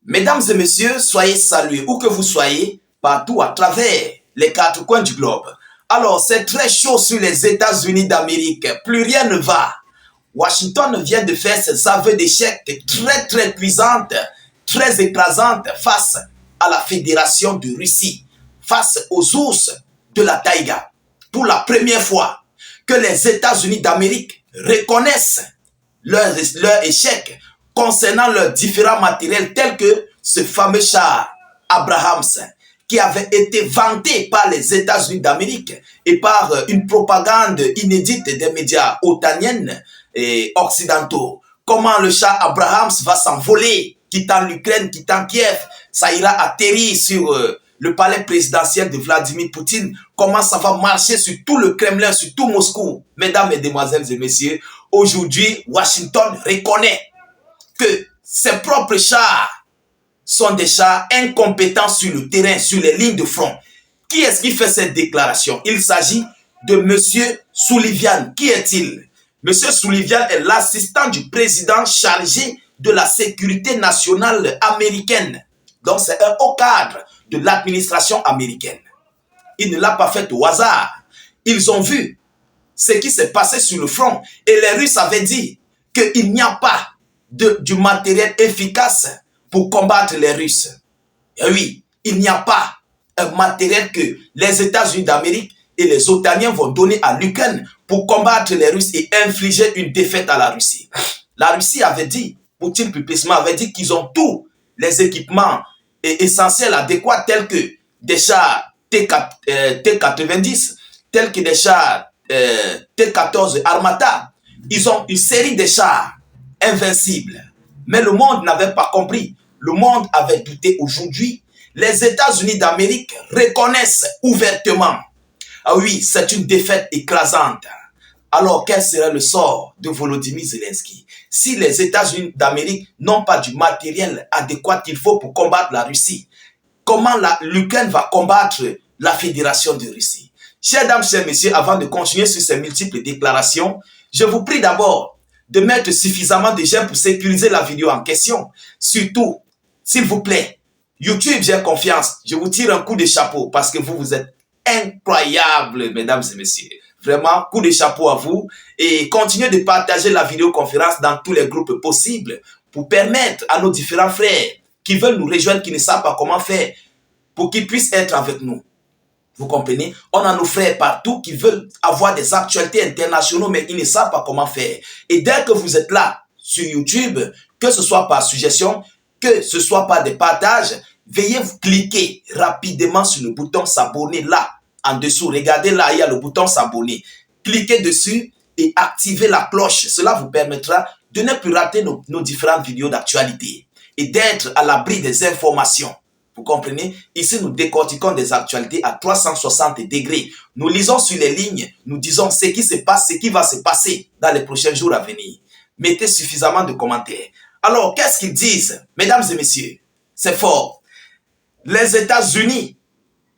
Mesdames et messieurs, soyez salués où que vous soyez, partout à travers les quatre coins du globe. Alors, c'est très chaud sur les États-Unis d'Amérique. Plus rien ne va. Washington vient de faire ses aveux d'échec très cuisantes, très écrasantes face à la Fédération de Russie, face aux ours de la taïga. Pour la première fois que les États-Unis d'Amérique reconnaissent leur échec concernant leurs différents matériels tels que ce fameux char Abrams qui avait été vanté par les États-Unis d'Amérique et par une propagande inédite des médias otaniens et occidentaux. Comment le char Abrams va s'envoler, quittant l'Ukraine, quittant Kiev, ça ira atterrir sur le palais présidentiel de Vladimir Poutine, comment ça va marcher sur tout le Kremlin, sur tout Moscou. Mesdames, mesdemoiselles et messieurs, aujourd'hui, Washington reconnaît que ses propres chars sont des chars incompétents sur le terrain, sur les lignes de front. Qui est-ce qui fait cette déclaration? Il s'agit de M. Sullivan. Qui est-il? M. Sullivan est l'assistant du président chargé de la sécurité nationale américaine. Donc c'est un haut cadre de l'administration américaine. Il ne l'a pas fait au hasard. Ils ont vu ce qui s'est passé sur le front. Et les Russes avaient dit qu'il n'y a pas du matériel efficace pour combattre les Russes. Et oui, il n'y a pas un matériel que les États-Unis d'Amérique et les Otaniens vont donner à l'Ukraine pour combattre les Russes et infliger une défaite à la Russie. La Russie avait dit, Poutine plus précisément avait dit qu'ils ont tous les équipements essentiels adéquats tels que des chars T-90, tels que des chars T-14 Armata. Ils ont une série de chars invincibles. Mais le monde n'avait pas compris. Le monde avait douté. Aujourd'hui, les États-Unis d'Amérique reconnaissent ouvertement. Ah oui, c'est une défaite écrasante. Alors, quel serait le sort de Volodymyr Zelensky si les États-Unis d'Amérique n'ont pas du matériel adéquat qu'il faut pour combattre la Russie? Comment l'Ukraine va combattre la Fédération de Russie? Chers dames, chers messieurs, avant de continuer sur ces multiples déclarations, je vous prie d'abord de mettre suffisamment de j'aime pour sécuriser la vidéo en question. Surtout, s'il vous plaît, YouTube, j'ai confiance. Je vous tire un coup de chapeau parce que vous êtes incroyables, mesdames et messieurs. Vraiment, coup de chapeau à vous. Et continuez de partager la vidéoconférence dans tous les groupes possibles pour permettre à nos différents frères qui veulent nous rejoindre, qui ne savent pas comment faire, pour qu'ils puissent être avec nous. Vous comprenez? On a nos frères partout qui veulent avoir des actualités internationales, mais ils ne savent pas comment faire. Et dès que vous êtes là, sur YouTube, que ce soit par suggestion, que ce soit par des partages, veuillez cliquer rapidement sur le bouton s'abonner là, en dessous. Regardez là, il y a le bouton s'abonner. Cliquez dessus et activez la cloche. Cela vous permettra de ne plus rater nos différentes vidéos d'actualité et d'être à l'abri des informations. Vous comprenez? Ici, nous décortiquons des actualités à 360 degrés. Nous lisons sur les lignes, nous disons ce qui se passe, ce qui va se passer dans les prochains jours à venir. Mettez suffisamment de commentaires. Alors, qu'est-ce qu'ils disent? Mesdames et messieurs, c'est fort. Les États-Unis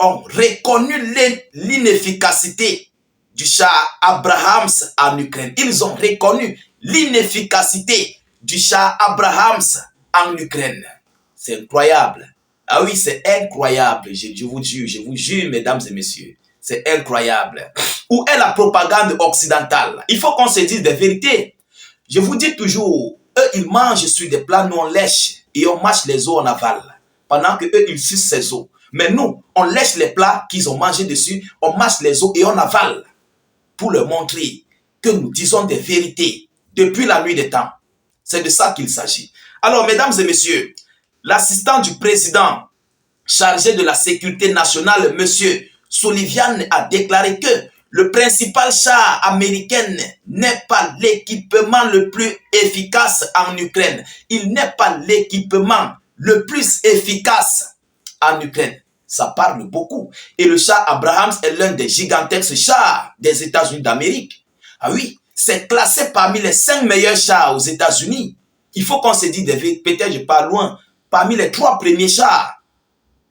ont reconnu l'inefficacité du char Abrams en Ukraine. Ils ont reconnu l'inefficacité du char Abrams en Ukraine. C'est incroyable. Ah oui, c'est incroyable. Je vous jure, mesdames et messieurs. C'est incroyable. Où est la propagande occidentale? Il faut qu'on se dise des vérités. Je vous dis toujours, eux, ils mangent sur des plats, nous on lèche et on mâche les os en aval. Pendant que eux, ils sucent ces os. Mais nous, on lèche les plats qu'ils ont mangés dessus, on mâche les os et on avale. Pour leur montrer que nous disons des vérités depuis la nuit des temps. C'est de ça qu'il s'agit. Alors, mesdames et messieurs, l'assistant du président chargé de la sécurité nationale, M. Sullivan, a déclaré que le principal char américain n'est pas l'équipement le plus efficace en Ukraine. Il n'est pas l'équipement le plus efficace en Ukraine. Ça parle beaucoup. Et le char Abrams est l'un des gigantesques chars des États-Unis d'Amérique. Ah oui, c'est classé parmi les 5 meilleurs chars aux États-Unis. Il faut qu'on se dise, peut-être je parle loin, parmi les 3 premiers chars.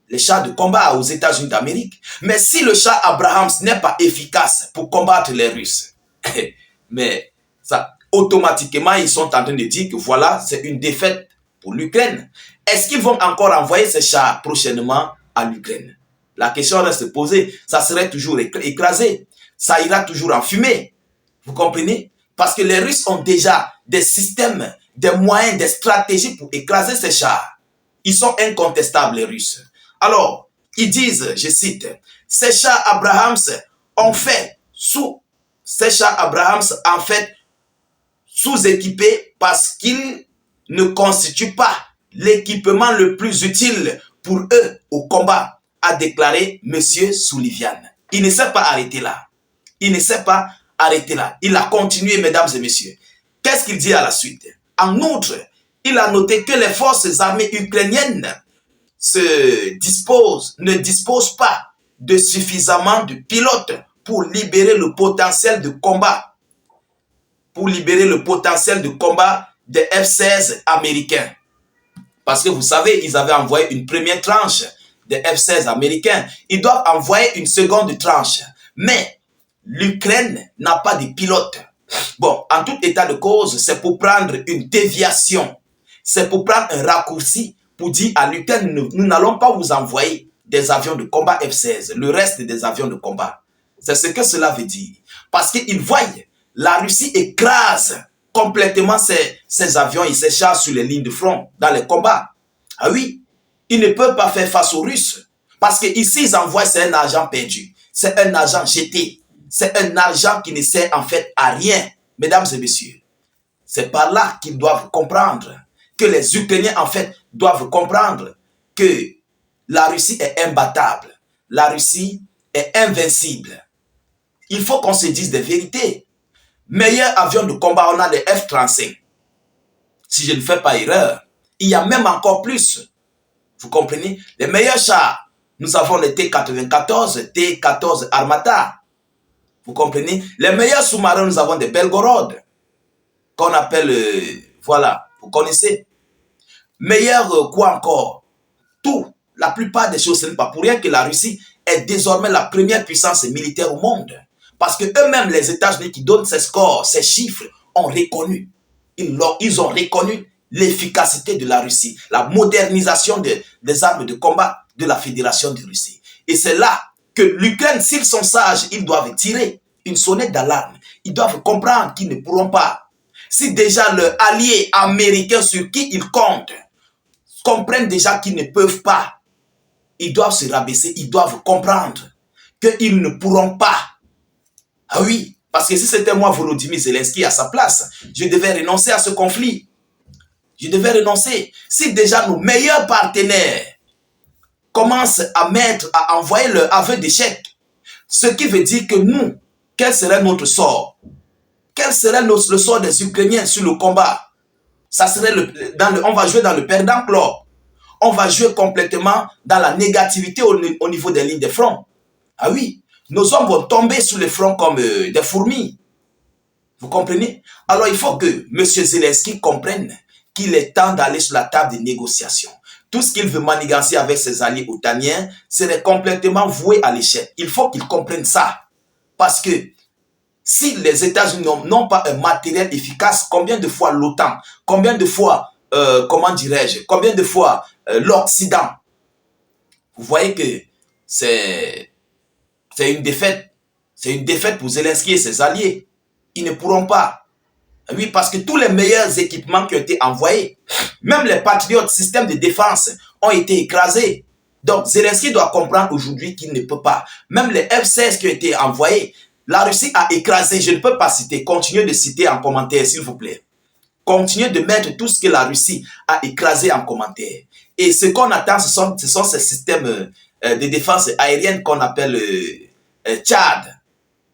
Les chars de combat aux États-Unis d'Amérique. Mais si le char Abrams n'est pas efficace pour combattre les Russes, mais ça, automatiquement, ils sont en train de dire que voilà, c'est une défaite pour l'Ukraine. Est-ce qu'ils vont encore envoyer ces chars prochainement à l'Ukraine? La question reste posée. Ça serait toujours écrasé. Ça ira toujours en fumée. Vous comprenez? Parce que les Russes ont déjà des systèmes, des moyens, des stratégies pour écraser ces chars. Ils sont incontestables, les Russes. Alors, ils disent, je cite, ces chars Abrahams ont fait sous-équipés parce qu'ils ne constituent pas l'équipement le plus utile pour eux au combat, a déclaré M. Sullivan. Il ne s'est pas arrêté là. Il ne s'est pas arrêté là. Il a continué, mesdames et messieurs. Qu'est-ce qu'il dit à la suite? En outre, il a noté que les forces armées ukrainiennes ne disposent pas de suffisamment de pilotes pour libérer le potentiel de combat. Des F-16 américains. Parce que vous savez, ils avaient envoyé une première tranche des F-16 américains. Ils doivent envoyer une seconde tranche. Mais l'Ukraine n'a pas de pilotes. Bon, en tout état de cause, c'est pour prendre une déviation. C'est pour prendre un raccourci pour dire à l'Ukraine, nous n'allons pas vous envoyer des avions de combat F-16, le reste des avions de combat. C'est ce que cela veut dire. Parce qu'ils voient, la Russie écrase complètement ces avions et ces chars sur les lignes de front, dans les combats. Ah oui, ils ne peuvent pas faire face aux Russes. Parce qu'ici, ils envoient, c'est un argent perdu. C'est un argent jeté. C'est un argent qui ne sert en fait à rien. Mesdames et messieurs, c'est par là qu'ils doivent comprendre, que les Ukrainiens en fait doivent comprendre que la Russie est imbattable. La Russie est invincible. Il faut qu'on se dise des vérités. Meilleur avion de combat, on a les F-35. Si je ne fais pas erreur, il y a même encore plus. Vous comprenez? Les meilleurs chars, nous avons les T-94, T-14 Armata. Vous comprenez? Les meilleurs sous-marins, nous avons des Belgorod, qu'on appelle, voilà, vous connaissez. Meilleur quoi encore? Tout, la plupart des choses, ce n'est pas pour rien que la Russie est désormais la première puissance militaire au monde. Parce que eux-mêmes, les États-Unis qui donnent ces scores, ces chiffres, ont reconnu. Ils ont reconnu l'efficacité de la Russie, la modernisation des armes de combat de la Fédération de Russie. Et c'est là que l'Ukraine, s'ils sont sages, ils doivent tirer une sonnette d'alarme. Ils doivent comprendre qu'ils ne pourront pas. Si déjà leurs alliés américains sur qui ils comptent comprennent déjà qu'ils ne peuvent pas, ils doivent se rabaisser, ils doivent comprendre qu'ils ne pourront pas. Ah oui, parce que si c'était moi, Volodymyr Zelensky, à sa place, je devais renoncer à ce conflit. Je devais renoncer. Si déjà nos meilleurs partenaires commencent à envoyer leur aveu d'échec, ce qui veut dire que nous, quel serait notre sort? Quel serait le sort des Ukrainiens sur le combat? Ça serait on va jouer dans le perdant club. On va jouer complètement dans la négativité au niveau des lignes de front. Ah oui, nos hommes vont tomber sur le front comme des fourmis. Vous comprenez? Alors il faut que M. Zelensky comprenne qu'il est temps d'aller sur la table de négociation. Tout ce qu'il veut manigancer avec ses alliés otaniens serait complètement voué à l'échec. Il faut qu'il comprenne ça. Parce que si les États-Unis n'ont pas un matériel efficace, combien de fois l'OTAN, combien de fois, comment dirais-je, combien de fois l'Occident? Vous voyez que c'est une défaite. C'est une défaite pour Zelensky et ses alliés. Ils ne pourront pas. Oui, parce que tous les meilleurs équipements qui ont été envoyés, même les patriotes, systèmes de défense, ont été écrasés. Donc, Zelensky doit comprendre aujourd'hui qu'il ne peut pas. Même les F-16 qui ont été envoyés, la Russie a écrasé. Je ne peux pas citer. Continuez de citer en commentaire, s'il vous plaît. Continuez de mettre tout ce que la Russie a écrasé en commentaire. Et ce qu'on attend, ce sont ces systèmes de défense aérienne qu'on appelle Tchad.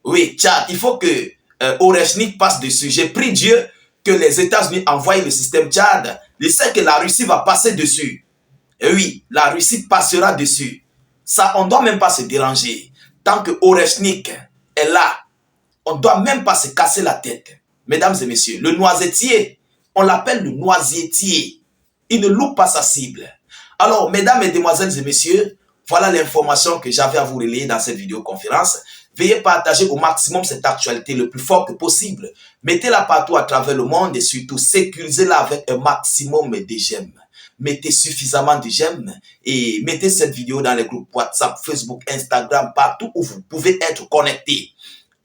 Oui, Tchad. Il faut que Oreshnik passe dessus. J'ai prié Dieu que les États-Unis envoient le système Tchad. Je sais que la Russie va passer dessus. Et oui, la Russie passera dessus. Ça, on ne doit même pas se déranger. Tant que Oreshnik est là, on ne doit même pas se casser la tête. Mesdames et messieurs, le noisetier, on l'appelle le noisetier. Il ne loupe pas sa cible. Alors, mesdames, mesdemoiselles et messieurs, voilà l'information que j'avais à vous relayer dans cette vidéoconférence. Veuillez partager au maximum cette actualité le plus fort que possible. Mettez-la partout à travers le monde et surtout sécurisez-la avec un maximum de j'aime. mettez suffisamment de j'aime et mettez cette vidéo dans les groupes WhatsApp, Facebook, Instagram, partout où vous pouvez être connecté.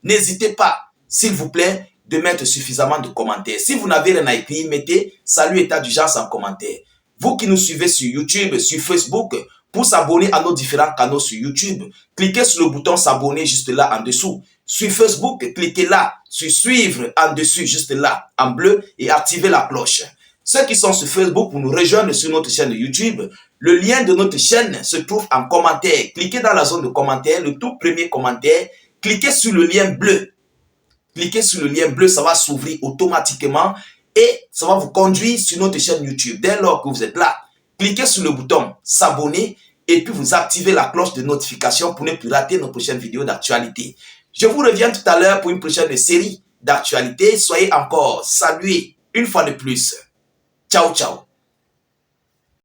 N'hésitez pas, s'il vous plaît, de mettre suffisamment de commentaires. Si vous n'avez rien à écrire, mettez salut état d'urgence en commentaire. Vous qui nous suivez sur YouTube, sur Facebook, pour s'abonner à nos différents canaux sur YouTube, cliquez sur le bouton s'abonner juste là en dessous. Sur Facebook, cliquez là, sur suivre en dessus juste là en bleu et activez la cloche. Ceux qui sont sur Facebook, pour nous rejoindre sur notre chaîne YouTube, le lien de notre chaîne se trouve en commentaire. Cliquez dans la zone de commentaires, le tout premier commentaire, cliquez sur le lien bleu. Cliquez sur le lien bleu, ça va s'ouvrir automatiquement et ça va vous conduire sur notre chaîne YouTube. Dès lors que vous êtes là, cliquez sur le bouton s'abonner et puis vous activez la cloche de notification pour ne plus rater nos prochaines vidéos d'actualité. Je vous reviens tout à l'heure pour une prochaine série d'actualités. Soyez encore salués une fois de plus. Ciao, ciao.